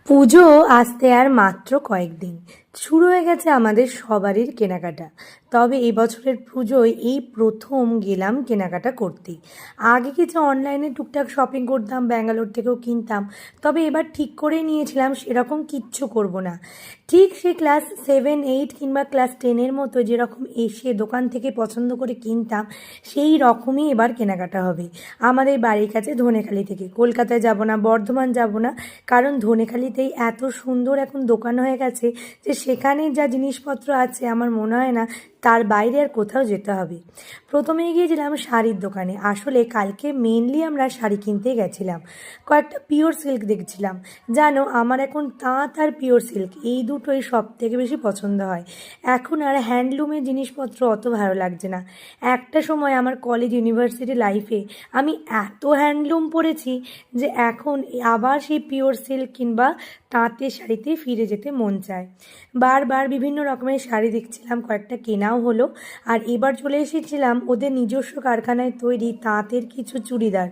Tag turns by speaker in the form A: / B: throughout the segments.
A: পুজো আসতে আর মাত্র কয়েকদিন। শুরু হয়ে গেছে আমাদের সবারই কেনাকাটা। তবে এবছরের পুজোয় এই প্রথম গেলাম কেনাকাটা করতে। আগে কিছু অনলাইনে টুকটাক শপিং করতাম, ব্যাঙ্গালোর থেকেও কিনতাম। তবে এবার ঠিক করে নিয়েছিলাম সেরকম কিচ্ছু করব না। ঠিক সে ক্লাস 7, 8 কিংবা ক্লাস 10-এর মতো যেরকম এসে দোকান থেকে পছন্দ করে কিনতাম, সেই রকমই এবার কেনাকাটা হবে। আমাদের বাড়ির কাছে ধনেখালি থেকে। কলকাতায় যাব না, বর্ধমান যাব না, কারণ ধনেখালিতেই এত সুন্দর এখন দোকান হয়ে গেছে যে সেখানে যা জিনিসপত্র আছে আমার মনে হয় না তার বাইরে আর কোথাও যেতে হবে। প্রথমেই গিয়েছিলাম শাড়ির দোকানে। আসলে কালকে মেনলি আমরা শাড়ি কিনতে গেছিলাম। কয়েকটা পিওর সিল্ক দেখছিলাম। জানো, আমার এখন তাঁত আর পিওর সিল্ক এই দুটোই সব থেকে বেশি পছন্দ হয়। এখন আর হ্যান্ডলুমের জিনিসপত্র অত ভালো লাগছে না। একটা সময় আমার কলেজ ইউনিভার্সিটি লাইফে আমি এত হ্যান্ডলুম পরেছি যে এখন আবার সেই পিওর সিল্ক কিংবা তাঁতের শাড়িতে ফিরে যেতে মন চায়। বারবার বিভিন্ন রকমের শাড়ি দেখছিলাম, কয়েকটা কেনাও হলো। আর এবার চলে এসেছিলাম ওদের নিজস্ব কারখানায় তৈরি তাঁতের কিছু চুড়িদার।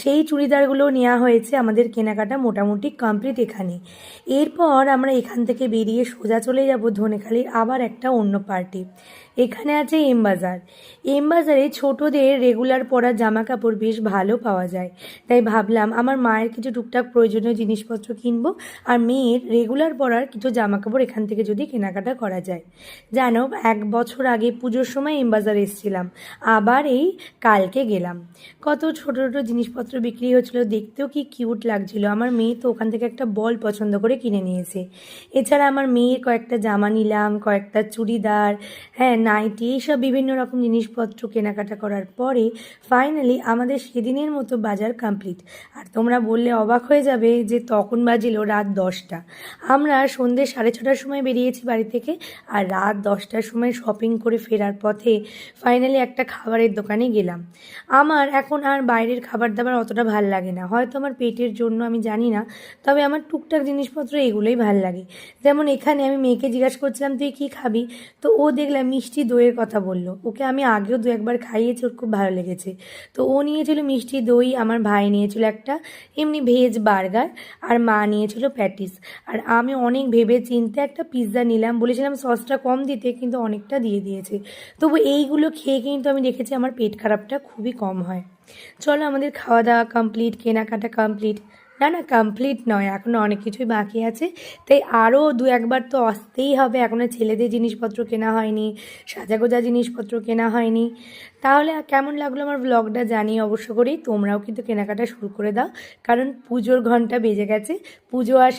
A: সেই চুড়িদারগুলো নেওয়া হয়েছে। আমাদের কেনাকাটা মোটামুটি কমপ্লিট এখানে। এরপর আমরা এখান থেকে বেরিয়ে সোজা চলে যাব ধনেখালির আবার একটা অন্য পার্টি। এখানে আছে এম বাজার। এম বাজারে ছোটদের রেগুলার পরা জামা কাপড় বেশ ভালো পাওয়া যায়। তাই ভাবলাম আমার মায়ের কিছু টুকটাক প্রয়োজনীয় জিনিসপত্র কিনবো, আর মেয়ের রেগুলার পরার কিছু জামা কাপড় এখান থেকে যদি কেনাকাটা করা যায়। জানো, 1 বছর আগে পুজোর সময় এম বাজার এসেছিলাম, আবার এই কালকে গেলাম। কত ছোট ছোট জিনিসপত্র বিক্রি হচ্ছিল, দেখতেও কি কিউট লাগছিল। আমার মেয়ে তো ওখান থেকে একটা বল পছন্দ করে কিনে নিয়েছে। এছাড়া আমার মেয়ের কয়েকটা জামা নিলাম, কয়েকটা চুড়িদার, হ্যাঁ নাইটি, এইসব বিভিন্ন রকম জিনিসপত্র কেনাকাটা করার পরে ফাইনালি আমাদের সেদিনের মতো বাজার কমপ্লিট। আর তোমরা বললে অবাক হয়ে যাবে যে তখন বাজিল রাত 10টা। আমরা সন্ধ্যে 6:30টার সময় বেরিয়েছি বাড়ি থেকে, আর রাত 10টার সময় শপিং করে ফেরার পথে ফাইনালি একটা খাবারের দোকানে গেলাম। আমার এখন আর বাইরের খাবার দাবার অতটা ভাল লাগে না, হয়তো আমার পেটের জন্য, আমি জানি না। তবে আমার টুকটাক জিনিসপত্র এগুলোই ভাল লাগে। যেমন এখানে আমি মেয়েকে জিজ্ঞাসা করছিলাম তুই কী খাবি, তো ও দেখলাম মিষ্টি দইয়ের কথা বললো। ওকে আমি আগেও 2-1বার খাইয়েছি, ওর খুব ভালো লেগেছে। তো ও নিয়েছিল মিষ্টি দই, আমার ভাই নিয়েছিল একটা এমনি ভেজ বার্গার, আর মা নিয়েছিল প্যাটিস। আর আমি অনেক ভেবে চিন্তে একটা পিৎজা নিলাম, বলেছিলাম সসটা কম দিতে, কিন্তু অনেকটা দিয়ে দিয়েছে। তবু এইগুলো খেয়ে কিন্তু আমি দেখেছি আমার পেট খারাপটা খুবই কম হয়। চলো, আমাদের খাওয়া দাওয়া কমপ্লিট, কেনাকাটা কমপ্লিট। না না, কমপ্লিট নয়, এখনও অনেক কিছুই বাকি আছে। তাই আরও 2-1বার তো আসতেই হবে। এখনও ছেলেদের জিনিসপত্র কেনা হয়নি, সাজাগোজা জিনিসপত্র কেনা হয়নি। তাহলে কেমন লাগলো আমার ব্লগটা জানিয়ে অবশ্য করেই তোমরাও কিন্তু কেনাকাটা শুরু করে দাও, কারণ পুজোর ঘন্টা বেজে গেছে। পুজো আসা